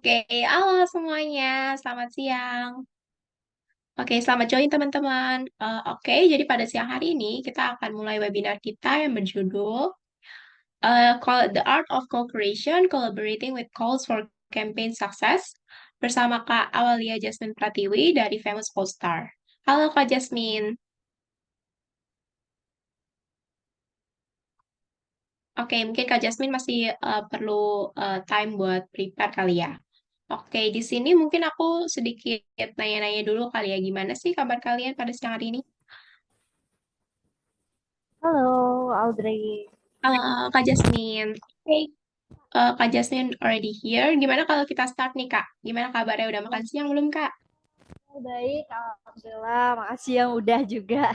Oke, halo semuanya, selamat siang. Oke, selamat join teman-teman. Oke, jadi pada siang hari ini kita akan mulai webinar kita yang berjudul The Art of Co-Creation, Collaborating with Calls for Campaign Success bersama Kak Awalia Jasmine Pratiwi dari Famous Polestar. Halo Kak Jasmine. Oke, mungkin Kak Jasmine masih perlu time buat prepare kali ya. Oke, di sini mungkin aku sedikit nanya-nanya dulu kali ya, gimana sih kabar kalian pada siang hari ini? Halo, Audrey. Kak Jasmine, oke, Kak Jasmine already here. Gimana kalau kita start nih Kak? Gimana kabarnya? Udah makan siang belum Kak? Baik, Alhamdulillah. Makasih yang udah juga.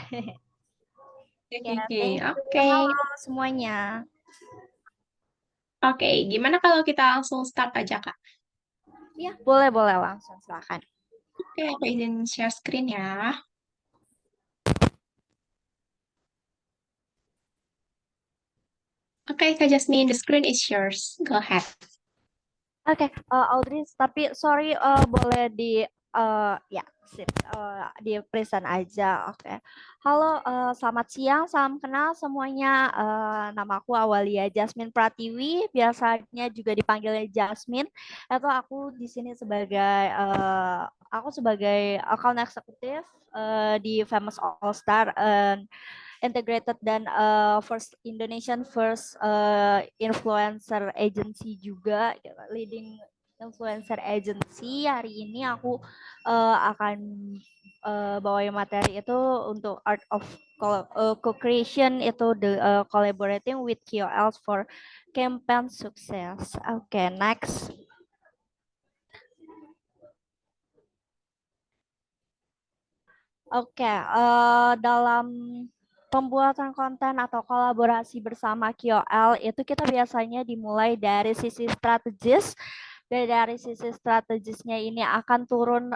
Oke, Ya, oke, thank you. oke. Halo semuanya. Oke, gimana kalau kita langsung start aja Kak? Ya, boleh-boleh langsung silakan. Oke, aku izin share screen ya. Oke, Kak Jasmine, the screen is yours. Go ahead. Oke, Audrey, tapi sorry, boleh di ya, sip, di present aja. Oke. Halo, selamat siang, salam kenal semuanya. Nama aku Awalia Jasmine Pratiwi, biasanya juga dipanggilnya Jasmine. Atau aku di sini sebagai aku sebagai account eksekutif di Famous All Star integrated dan first Indonesian first influencer agency juga gitu, leading influencer agency. Hari ini aku akan bawain materi itu untuk art of co-creation, itu the collaborating with KOLs for campaign success. Oke, next. Oke, dalam pembuatan konten atau kolaborasi bersama KOL itu kita biasanya dimulai dari sisi strategis. Dari sisi strategisnya ini akan turun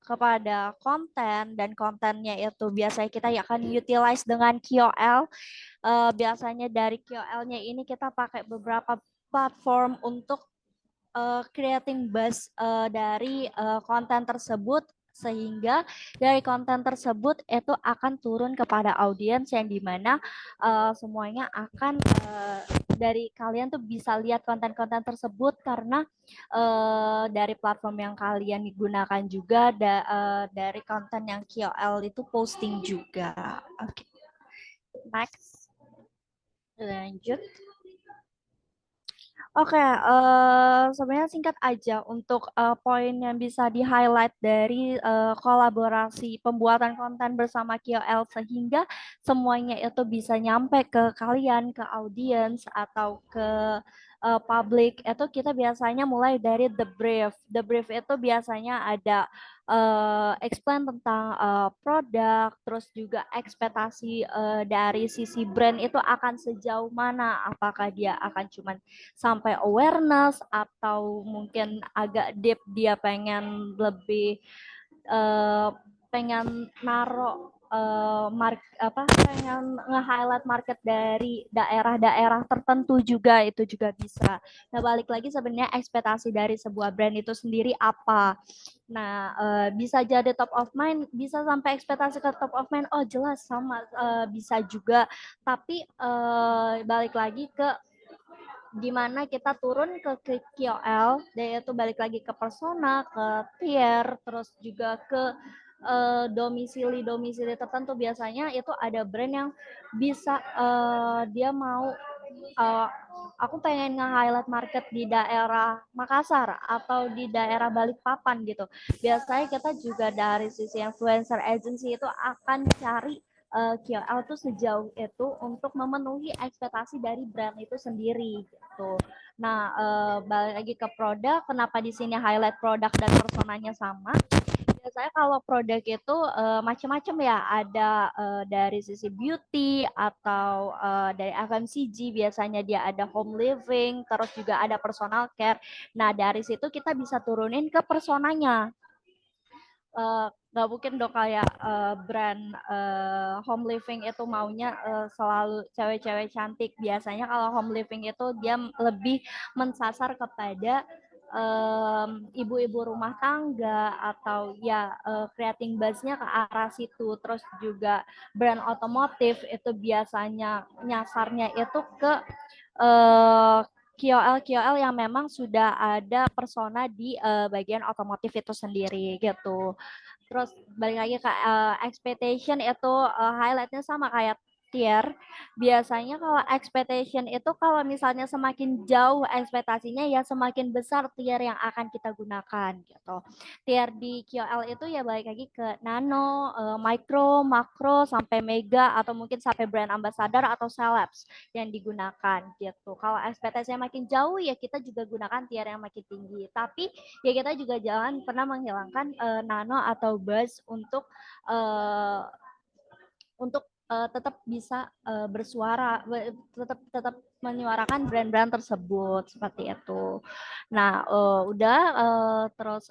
kepada konten, dan kontennya itu biasanya kita akan utilize dengan KOL. Biasanya dari KOL-nya ini kita pakai beberapa platform untuk creating buzz dari konten tersebut, sehingga dari konten tersebut itu akan turun kepada audiens yang dimana semuanya akan dari kalian tuh bisa lihat konten-konten tersebut karena dari platform yang kalian gunakan juga, dari konten yang KOL itu posting juga. Oke, next, lanjut. Oke, sebenarnya singkat aja untuk poin yang bisa di-highlight dari kolaborasi pembuatan konten bersama KOL, sehingga semuanya itu bisa nyampe ke kalian, ke audiens atau ke publik. Itu kita biasanya mulai dari the brief. The brief itu biasanya ada explain tentang produk, terus juga ekspektasi dari sisi brand itu akan sejauh mana, apakah dia akan cuman sampai awareness atau mungkin agak deep, dia pengen lebih eh, pengen naro pengen nge-highlight market dari daerah-daerah tertentu juga, itu juga bisa. Nah, balik lagi sebenarnya ekspektasi dari sebuah brand itu sendiri apa. Nah, bisa jadi top of mind, bisa sampai ekspektasi ke top of mind. Oh, jelas sama, bisa juga. Tapi balik lagi ke gimana kita turun ke KOL, dan itu balik lagi ke persona, ke tier, terus juga ke domisili tertentu. Biasanya itu ada brand yang bisa dia mau uh, aku pengen nge-highlight market di daerah Makassar atau di daerah Balikpapan gitu. Biasanya kita juga dari sisi influencer agency itu akan cari KOL tuh sejauh itu untuk memenuhi ekspektasi dari brand itu sendiri gitu. Nah, balik lagi ke produk, kenapa di sini highlight produk dan personanya sama? Biasanya kalau produk itu macam-macam ya, ada dari sisi beauty atau dari FMCG, biasanya dia ada home living, terus juga ada personal care. Nah, dari situ kita bisa turunin ke personanya. Nggak mungkin dong kayak brand home living itu maunya selalu cewek-cewek cantik. Biasanya kalau home living itu dia lebih mensasar kepada ibu-ibu rumah tangga atau ya creating buzz-nya ke arah situ. Terus juga brand otomotif itu biasanya nyasarnya itu ke KOL yang memang sudah ada persona di bagian otomotif itu sendiri gitu. Terus balik lagi ke expectation itu highlightnya sama kayak tier. Biasanya kalau expectation itu kalau misalnya semakin jauh ekspektasinya ya semakin besar tier yang akan kita gunakan gitu. Tier di QL itu ya balik lagi ke nano, micro, makro sampai mega atau mungkin sampai brand ambassador atau celebs yang digunakan gitu. Kalau ekspektasinya makin jauh ya kita juga gunakan tier yang makin tinggi. Tapi ya kita juga jangan pernah menghilangkan nano atau buzz uh, tetap bisa bersuara, tetap menyuarakan brand-brand tersebut seperti itu. Nah, udah terus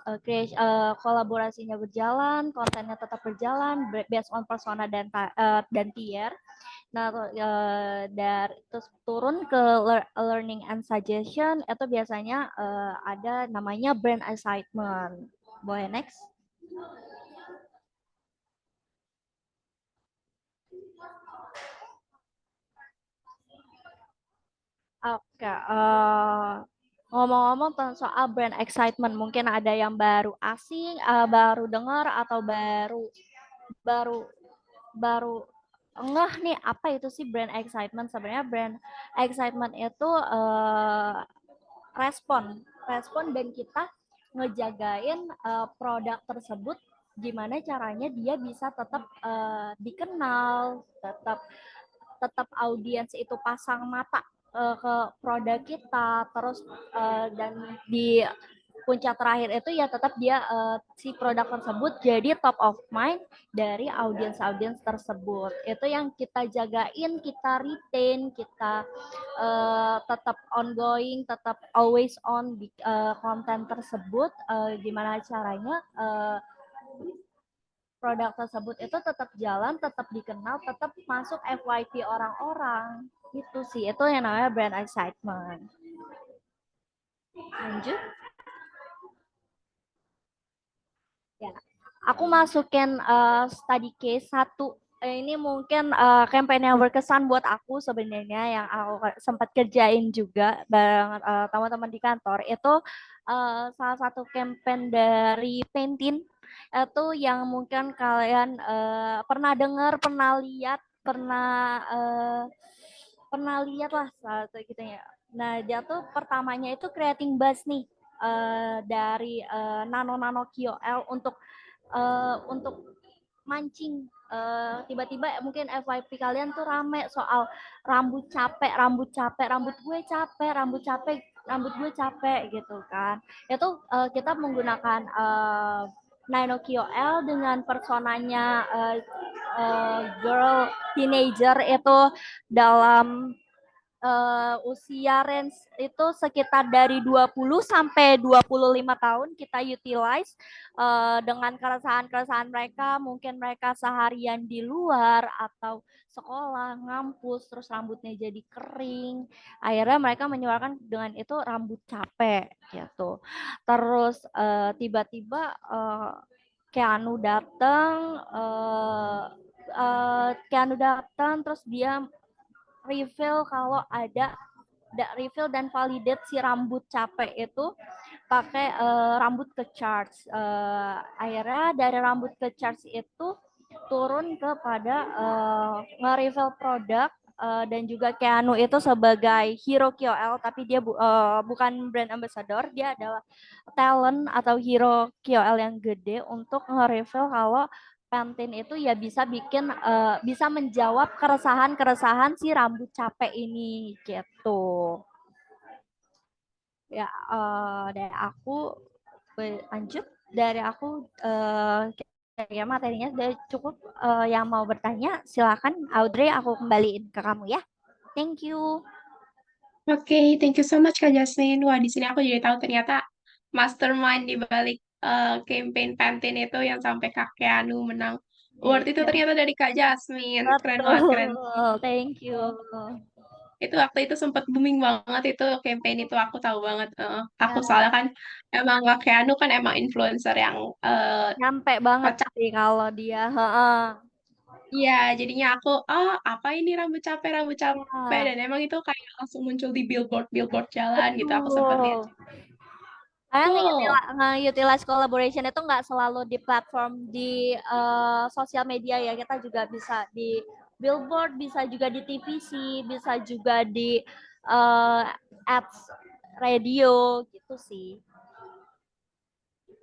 kolaborasinya berjalan, kontennya tetap berjalan based on persona dan tier. Nah, dari terus turun ke learning and suggestion itu biasanya ada namanya brand excitement. Boleh next? Oke, ngomong-ngomong tentang soal brand excitement, mungkin ada yang baru asing, baru dengar atau baru baru baru ngeh nih apa itu sih brand excitement? Sebenarnya brand excitement itu respon dan kita ngejagain produk tersebut gimana caranya dia bisa tetap dikenal, tetap tetap audiens itu pasang mata ke produk kita, terus dan di puncak terakhir itu ya tetap dia si produk tersebut jadi top of mind dari audiens-audiens tersebut. Itu yang kita jagain, kita retain, kita tetap ongoing, tetap always on di konten tersebut. Gimana caranya produk tersebut itu tetap jalan, tetap dikenal, tetap masuk FYP orang-orang. Itu sih, itu yang namanya brand excitement. Lanjut. Ya, aku masukin study case satu. Ini mungkin campaign yang berkesan buat aku sebenarnya yang aku sempat kerjain juga bareng teman-teman di kantor. Itu salah satu campaign dari Pantene itu yang mungkin kalian pernah dengar, pernah lihat, pernah lihat lah saat gitu ya. Nah, dia tuh pertamanya itu creating buzz nih dari nano-nano KOL untuk mancing tiba-tiba mungkin FYP kalian tuh rame soal rambut capek, rambut gue capek gitu kan. Itu kita menggunakan Nano KOL dengan personanya girl teenager itu dalam usia range itu sekitar dari 20 sampai 25 tahun kita utilize dengan keresahan-keresahan mereka, mungkin mereka seharian di luar atau sekolah, ngampus, terus rambutnya jadi kering. Akhirnya mereka menyuarakan dengan itu rambut capek gitu. Terus tiba-tiba Keanu datang terus dia reveal kalau ada reveal dan validate si rambut capek itu pakai rambut ke charge. Akhirnya dari rambut ke charge itu turun kepada nge-reveal produk dan juga Keanu itu sebagai hero KOL tapi dia bukan brand ambassador, dia adalah talent atau hero KOL yang gede untuk nge-reveal kalau Pantene itu ya bisa menjawab keresahan-keresahan si rambut capek ini gitu. Ya dari aku lanjut dari aku ya materinya sudah cukup. Yang mau bertanya silakan Audrey, aku kembaliin ke kamu ya. Thank you. Oke, thank you so much Kak Jasmine. Wah, di sini aku jadi tahu ternyata mastermind di balik campaign Pantene itu yang sampai Kak Keanu menang award itu Iya, ternyata dari Kak Jasmine. Keren banget, keren. betul. Thank you. Itu waktu itu sempat booming banget itu campaign itu aku tahu banget. Aku Ya, soalnya kan emang Kak Keanu kan emang influencer yang nyampe banget kocak. sih kalau dia. Heeh. Iya, jadinya aku, oh apa ini rambut capek, Ya, dan emang itu kayak langsung muncul di billboard jalan gitu. Aku sempat lihat. betul. Karena Betul. nge-utilize collaboration itu nggak selalu di platform di sosial media ya. Kita juga bisa di billboard, bisa juga di TVC, bisa juga di eh, ads radio gitu sih.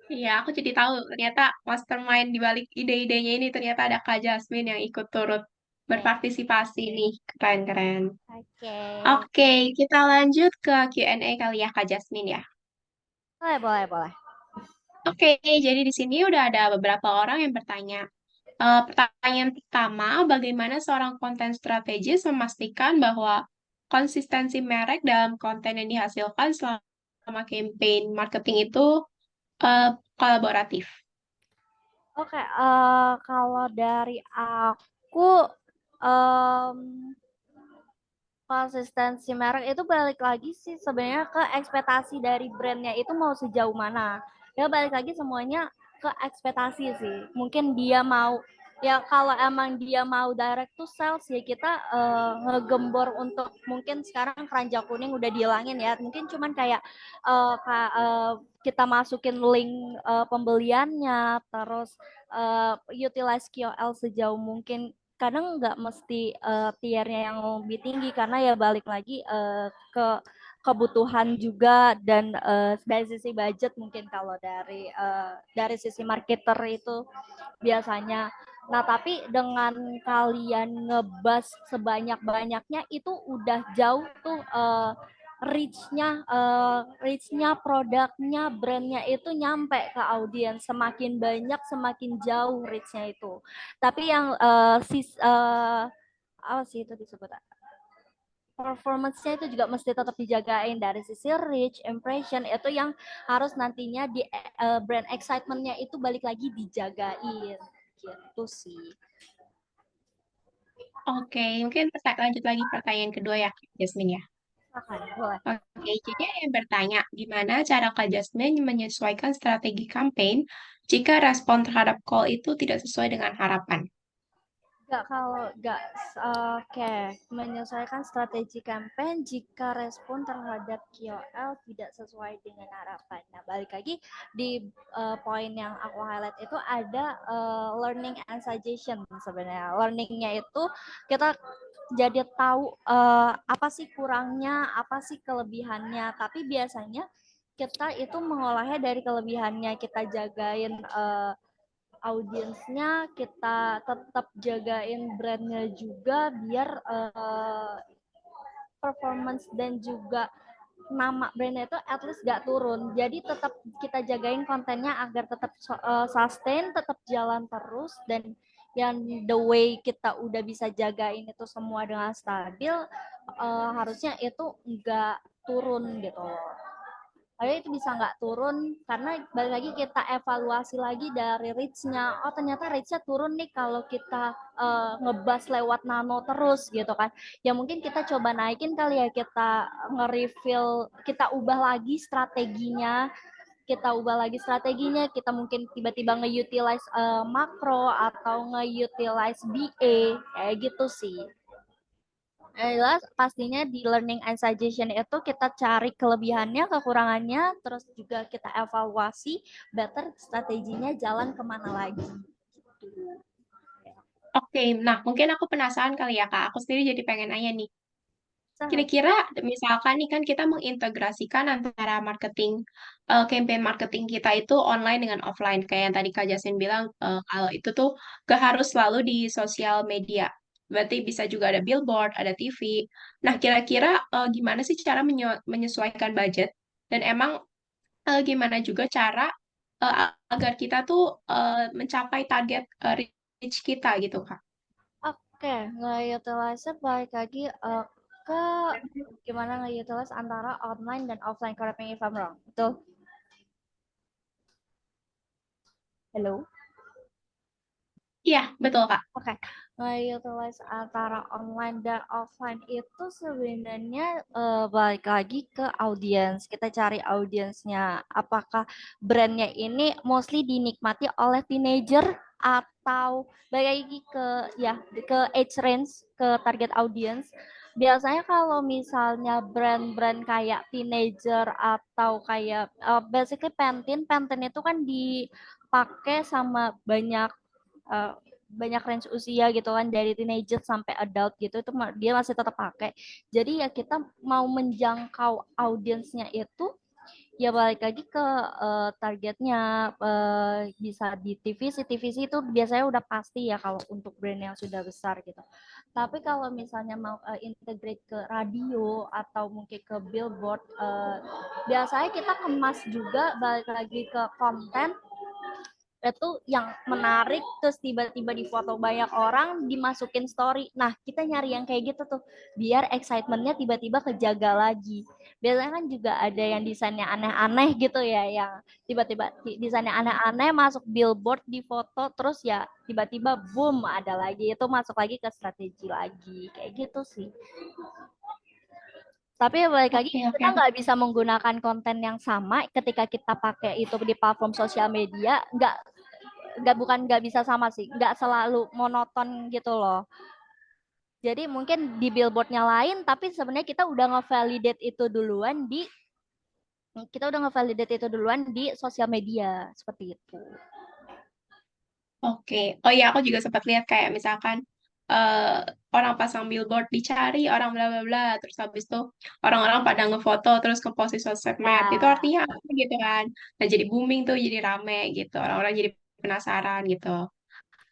Iya, aku jadi tahu ternyata mastermind di balik ide-idenya ini ternyata ada Kak Jasmine yang ikut turut Oke. berpartisipasi nih. Keren-keren. Oke. Oke, kita lanjut ke Q&A kali ya Kak Jasmine ya. Boleh, boleh, boleh. Oke, jadi di sini udah ada beberapa orang yang bertanya. Pertanyaan pertama, bagaimana seorang konten strategis memastikan bahwa konsistensi merek dalam konten yang dihasilkan selama campaign marketing itu eh, kolaboratif? Oke, kalau dari aku em, konsistensi merek itu balik lagi sih sebenarnya ke ekspektasi dari brandnya itu mau sejauh mana. Ya balik lagi semuanya ke ekspektasi sih. Mungkin dia mau ya kalau emang dia mau direct to sales ya kita ngegembor untuk mungkin sekarang keranjang kuning udah dihilangin ya. Mungkin cuman kayak kita masukin link pembeliannya terus utilize KOL sejauh mungkin kadang nggak mesti tiernya yang lebih tinggi karena ya balik lagi ke kebutuhan juga dan dari sisi budget mungkin kalau dari sisi marketer itu biasanya. Nah, tapi dengan kalian ngebas sebanyak-banyaknya itu udah jauh tuh reach-nya produknya brandnya itu nyampe ke audiens semakin banyak semakin jauh reach-nya itu tapi yang apa sih itu disebut performance-nya itu juga mesti tetap dijagain dari sisi reach, impression itu yang harus nantinya di brand excitement-nya itu balik lagi dijagain gitu sih. Oke, mungkin lanjut lagi pertanyaan kedua ya, Kak Jasmine ya. Oke, boleh. Oke, jadi ada yang bertanya, gimana cara Kak Jasmine menyesuaikan strategi campaign jika respon terhadap call itu tidak sesuai dengan harapan? Nggak kalau nggak oke menyesuaikan strategi campaign jika respon terhadap KOL tidak sesuai dengan harapan. Nah balik lagi di poin yang aku highlight itu ada learning and suggestion sebenarnya. Learningnya itu kita jadi tahu apa sih kurangnya, apa sih kelebihannya. Tapi biasanya kita itu mengolahnya dari kelebihannya kita jagain audiensnya kita tetap jagain brandnya juga biar performance dan juga nama brandnya itu at least gak turun jadi tetap kita jagain kontennya agar tetap sustain tetap jalan terus dan yang the way kita udah bisa jagain itu semua dengan stabil harusnya itu nggak turun gitu loh. Tapi itu bisa nggak turun karena balik lagi kita evaluasi lagi dari reach-nya. Oh ternyata reach-nya turun nih kalau kita ngebas lewat nano terus gitu kan. Ya mungkin kita coba naikin kali ya kita nge-reveal, kita ubah lagi strateginya. Kita ubah lagi strateginya, kita mungkin tiba-tiba nge-utilize makro atau nge-utilize BA kayak gitu sih. Jelas pastinya di learning and suggestion itu kita cari kelebihannya, kekurangannya, terus juga kita evaluasi better strateginya jalan kemana lagi. Oke, nah mungkin aku penasaran kali ya Kak, aku sendiri jadi pengen nanya nih. So, Kira-kira misalkan nih kan kita mengintegrasikan antara campaign marketing kita itu online dengan offline. Kayak yang tadi Kak Jasin bilang, kalau itu tuh gak harus selalu di sosial media. Berarti bisa juga ada billboard, ada TV. Nah, kira-kira gimana sih cara menyesuaikan budget? Dan emang gimana juga cara eh, agar kita tuh mencapai target reach kita gitu, Kak? oke, nge-utilize balik lagi ke gimana nge-utilize antara online dan offline, correct me if I'm wrong. Betul? Hello? Iya, betul, Kak. Oke, nge-utilize antara online dan offline itu sebenarnya balik lagi ke audiens. Kita cari audiensnya. Apakah brandnya ini mostly dinikmati oleh teenager atau balik lagi ke ya ke age range, ke target audience. Biasanya kalau misalnya brand-brand kayak teenager atau kayak basically Pantene, Pantene itu kan dipakai sama eh, banyak range usia gitu kan dari teenager sampai adult gitu itu dia masih tetap pakai. Jadi ya kita mau menjangkau audiensnya itu ya balik lagi ke targetnya bisa di TVC. TVC itu biasanya udah pasti ya kalau untuk brand yang sudah besar gitu. Tapi kalau misalnya mau integrate ke radio atau mungkin ke billboard, biasanya kita kemas juga balik lagi ke konten itu yang menarik terus tiba-tiba di foto banyak orang dimasukin story. Nah, kita nyari yang kayak gitu tuh biar excitementnya tiba-tiba kejaga lagi. Biasanya kan juga ada yang desainnya aneh-aneh gitu ya, yang tiba-tiba desainnya aneh-aneh masuk billboard di foto terus ya tiba-tiba boom ada lagi itu masuk lagi ke strategi lagi kayak gitu sih. Tapi balik lagi Oke, oke. kita nggak bisa menggunakan konten yang sama ketika kita pakai itu di platform sosial media. Nggak bukan nggak bisa sama sih, nggak selalu monoton gitu loh. Jadi mungkin di billboardnya lain, tapi sebenarnya kita udah ngevalidate itu duluan di sosial media seperti itu. Oke. Oh iya, aku juga sempat lihat kayak misalkan eh orang pasang billboard dicari orang bla bla bla, terus habis itu orang-orang pada ngefoto terus ngepost di sosmed. Itu Ya, artinya apa gitu kan? Nah, jadi booming tuh, jadi rame gitu. Orang-orang jadi penasaran gitu.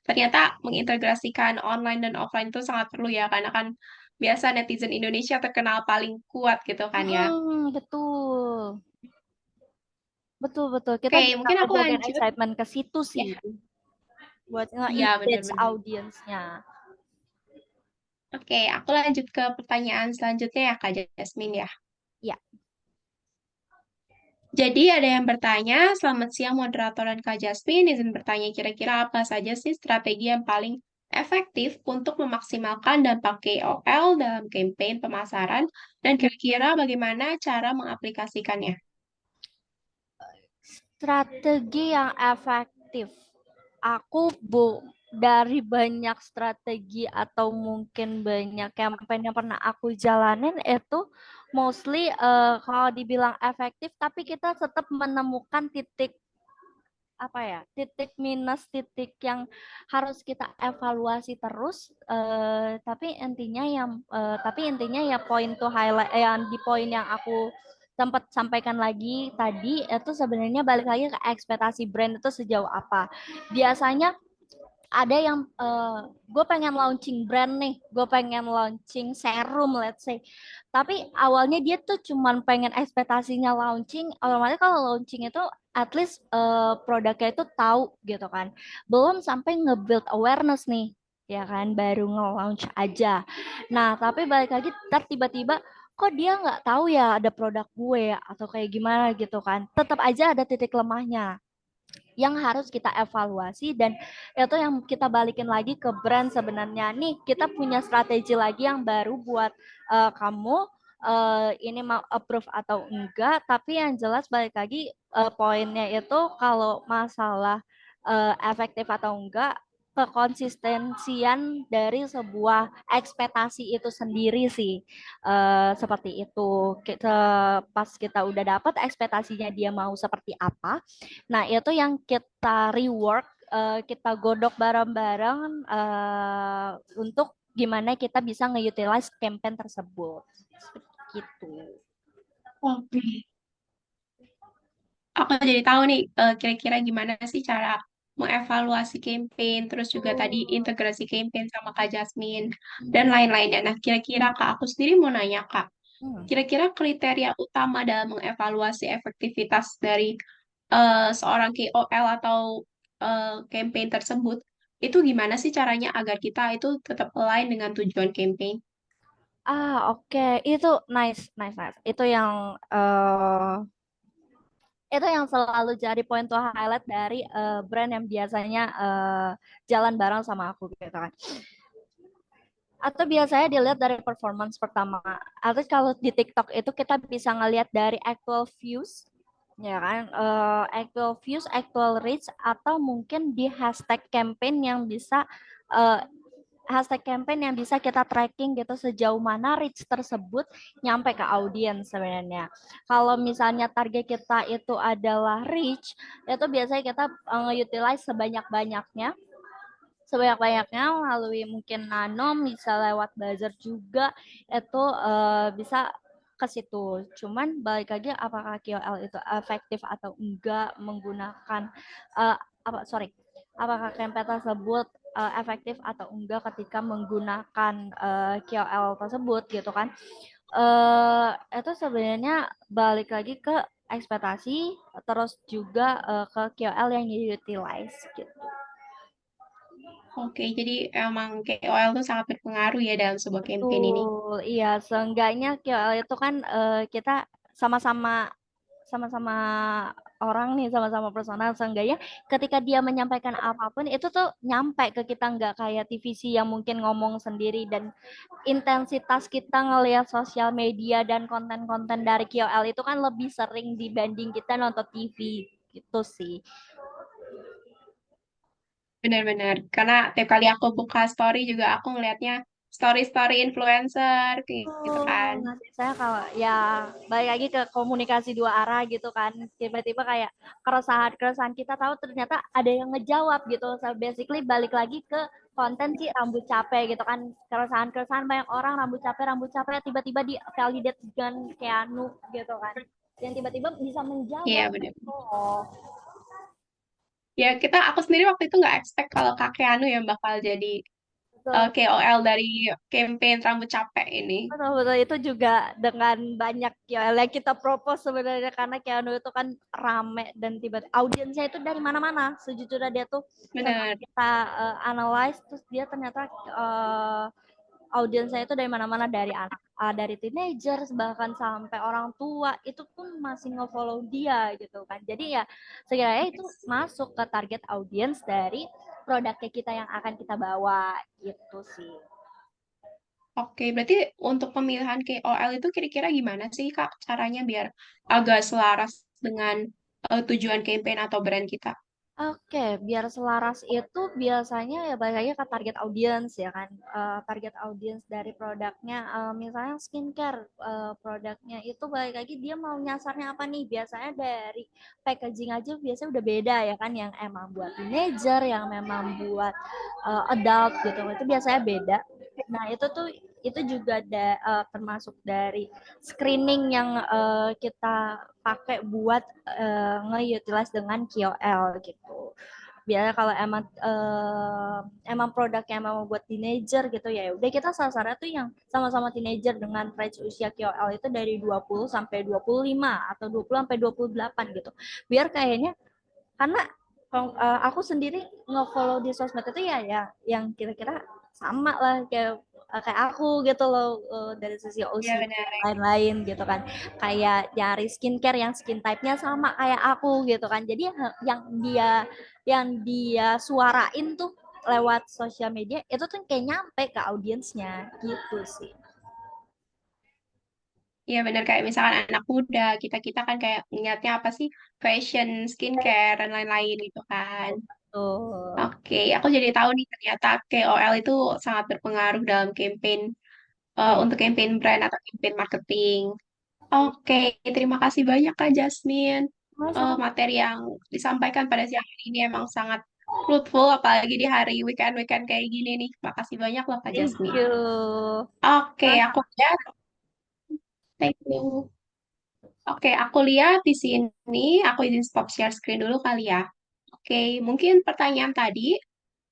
Ternyata mengintegrasikan online dan offline itu sangat perlu ya, karena kan biasa netizen Indonesia terkenal paling kuat gitu kan ya. betul, betul betul. Kita Oke, bisa mungkin aku ngejagain lanjut. excitement ke situ Ya, sih, buat iya nge-engage benar-benar. audiensnya. Oke, aku lanjut ke pertanyaan selanjutnya ya, Kak Jasmine ya. Ya, Jadi ada yang bertanya, selamat siang moderator dan Kak Jasmine, izin bertanya kira-kira apa saja sih strategi yang paling efektif untuk memaksimalkan dampak KOL dalam campaign pemasaran dan kira-kira bagaimana cara mengaplikasikannya? strategi yang efektif. Dari banyak strategi atau mungkin banyak campaign yang pernah aku jalanin itu mostly kalau dibilang efektif tapi kita tetap menemukan titik apa ya titik yang harus kita evaluasi terus tapi intinya ya poin to highlight yang di poin yang aku sempat sampaikan lagi tadi itu sebenarnya balik lagi ke ekspektasi brand itu sejauh apa. Biasanya ada yang gue pengen launching brand nih, gue pengen launching serum let's say. Tapi awalnya dia tuh cuman pengen ekspektasinya launching, otomatis kalau launching itu at least produknya itu tahu gitu kan. Belum sampai nge-build awareness nih, ya kan, baru nge-launch aja. Nah, tapi balik lagi tiba-tiba kok dia nggak tahu ya ada produk gue atau kayak gimana gitu kan. Tetap aja ada titik lemahnya yang harus kita evaluasi dan itu yang kita balikin lagi ke brand sebenarnya nih kita punya strategi lagi yang baru buat kamu ini mau approve atau enggak tapi yang jelas balik lagi poinnya itu kalau masalah efektif atau enggak kekonsistensian dari sebuah ekspektasi itu sendiri sih seperti itu pas kita udah dapat ekspektasinya dia mau seperti apa. Nah, itu yang kita rework, kita godok bareng-bareng untuk gimana kita bisa nge-utilize campaign tersebut. Gitu. Oke. Aku jadi tahu nih kira-kira gimana sih cara mengevaluasi campaign, terus juga tadi integrasi campaign sama Kak Jasmine dan lain-lainnya. Nah, kira-kira Kak, aku sendiri mau nanya Kak, Hmm. kira-kira kriteria utama dalam mengevaluasi efektivitas dari seorang KOL atau campaign tersebut, itu gimana sih caranya agar kita itu tetap align dengan tujuan campaign? Oke. Itu nice, nice, nice. Itu yang Itu yang selalu jadi point to highlight dari brand yang biasanya jalan bareng sama aku gitu kan. Atau biasanya dilihat dari performance pertama. Atau kalau di TikTok itu kita bisa ngelihat dari actual views, ya kan, actual views, actual reach, atau mungkin di hashtag campaign yang bisa uh, kita tracking gitu sejauh mana reach tersebut nyampe ke audiens sebenarnya. Kalau misalnya target kita itu adalah reach, itu biasanya kita nge-utilize sebanyak-banyaknya melalui mungkin nanom, bisa lewat buzzer juga, itu bisa ke situ. Cuman balik lagi apakah KOL itu efektif atau enggak menggunakan uh, apa sorry apakah campaign tersebut efektif atau enggak ketika menggunakan KOL tersebut gitu kan. Itu sebenarnya balik lagi ke ekspektasi, terus juga ke KOL yang utilize gitu. Oke, jadi emang KOL tuh sangat berpengaruh ya dalam sebuah campaign ini. Betul, iya. Seenggaknya KOL itu kan kita sama-sama sama-sama orang nih, sama-sama personal. Seenggaknya ketika dia menyampaikan apapun itu tuh nyampe ke kita, nggak kayak TVC yang mungkin ngomong sendiri, dan intensitas kita ngelihat sosial media dan konten-konten dari KOL itu kan lebih sering dibanding kita nonton TV gitu sih. Benar-benar. Karena tiap kali aku buka story juga aku ngelihatnya story-story influencer kayak gitu kan. Nanti saya kalau ya balik lagi ke komunikasi dua arah gitu kan, tiba-tiba kayak keresahan-keresahan kita tahu ternyata ada yang ngejawab gitu. So basically balik lagi ke konten si rambut capek gitu kan, keresahan-keresahan banyak orang rambut capek tiba-tiba di validate dengan Keanu gitu kan, yang tiba-tiba bisa menjawab. Iya benar. Oh, Ya aku sendiri waktu itu nggak expect kalau Kakek Anu yang bakal jadi betul. KOL dari campaign rambut capek ini. Betul, betul. Itu juga dengan banyak ya yang kita propose sebenarnya, karena Keanu itu kan rame dan tiba-tiba audiensnya itu dari mana-mana. Sejujurnya dia tuh setelah Benar. kita analyze, terus dia ternyata audiensnya itu dari mana-mana, dari anak, dari teenagers bahkan sampai orang tua itu pun masih nge-follow dia gitu kan. Jadi ya sekiranya itu masuk ke target audiens dari produknya kita yang akan kita bawa gitu sih. Oke, berarti untuk pemilihan KOL itu kira-kira gimana sih Kak caranya biar agak selaras dengan tujuan campaign atau brand kita? Oke, biar selaras itu biasanya ya balik lagi ke target audience ya kan. Target audience dari produknya, misalnya skincare, produknya itu balik lagi dia mau nyasarnya apa nih. Biasanya dari packaging aja biasanya udah beda ya kan, yang emang buat teenager, yang memang buat adult gitu. Itu biasanya beda. Nah, itu juga termasuk dari screening yang kita pakai buat nge-utilize dengan KOL gitu. Biasanya kalau emang produknya emang buat teenager gitu, ya udah kita sasarnya tuh yang sama-sama teenager dengan range usia KOL itu dari 20 sampai 25 atau 20 sampai 28 gitu. Biar kayaknya, karena aku sendiri nge-follow di sosmed itu ya yang kira-kira sama lah kayak aku gitu loh, dari sisi Iya usia benar. lain-lain gitu kan, kayak nyari skincare yang skin type-nya sama kayak aku gitu kan. Jadi yang dia suarain tuh lewat sosial media itu tuh kayak nyampe ke audiensnya gitu sih. Iya benar kayak misalkan anak muda, kita-kita kan kayak niatnya apa sih? Fashion, skincare, dan lain-lain gitu kan. Tuh. Oke, aku jadi tahu nih ternyata KOL itu sangat berpengaruh dalam campaign Iya. untuk campaign brand atau campaign marketing. Oke, terima kasih banyak Kak Jasmine. Sama-sama. Materi yang disampaikan pada siang hari ini emang sangat fruitful, apalagi di hari weekend-weekend kayak gini nih. Makasih banyak loh Kak Thank Jasmine. you. Oke, aku lihat. Thank you. Oke, aku lihat di sini. Aku izin stop share screen dulu kali ya. Oke, mungkin pertanyaan tadi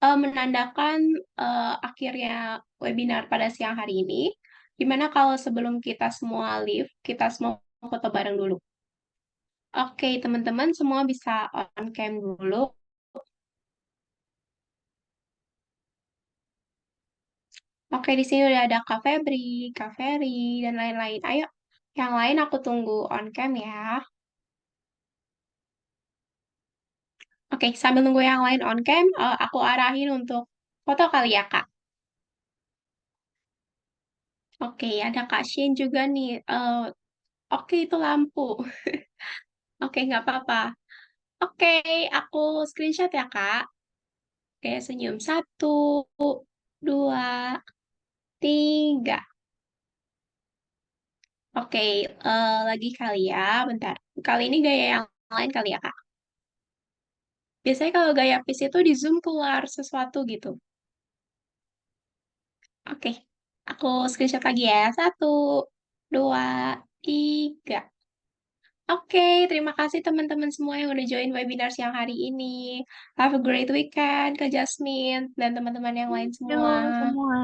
menandakan akhirnya webinar pada siang hari ini. Gimana kalau sebelum kita semua leave, kita semua foto bareng dulu? Oke, teman-teman semua bisa on cam dulu. Oke, di sini udah ada Kak Febri, Kak Ferry, dan lain-lain. Ayo, yang lain aku tunggu on cam ya. Oke, sambil nunggu yang lain on cam, aku arahin untuk foto kali ya, Kak. Oke, ada Kak Shin juga nih. Oke, itu lampu. Oke, nggak apa-apa. Oke, aku screenshot ya, Kak. Oke, senyum. Satu, dua, tiga. Oke, lagi kali ya, bentar. Kali ini gaya yang lain kali ya, Kak. Biasanya kalau gaya fish itu di zoom keluar sesuatu gitu. Oke, aku screenshot lagi ya. Satu, dua, tiga. Oke, terima kasih teman-teman semua yang udah join webinar siang hari ini. Have a great weekend, Kak Jasmine, dan teman-teman yang lain Yuk semua. semua.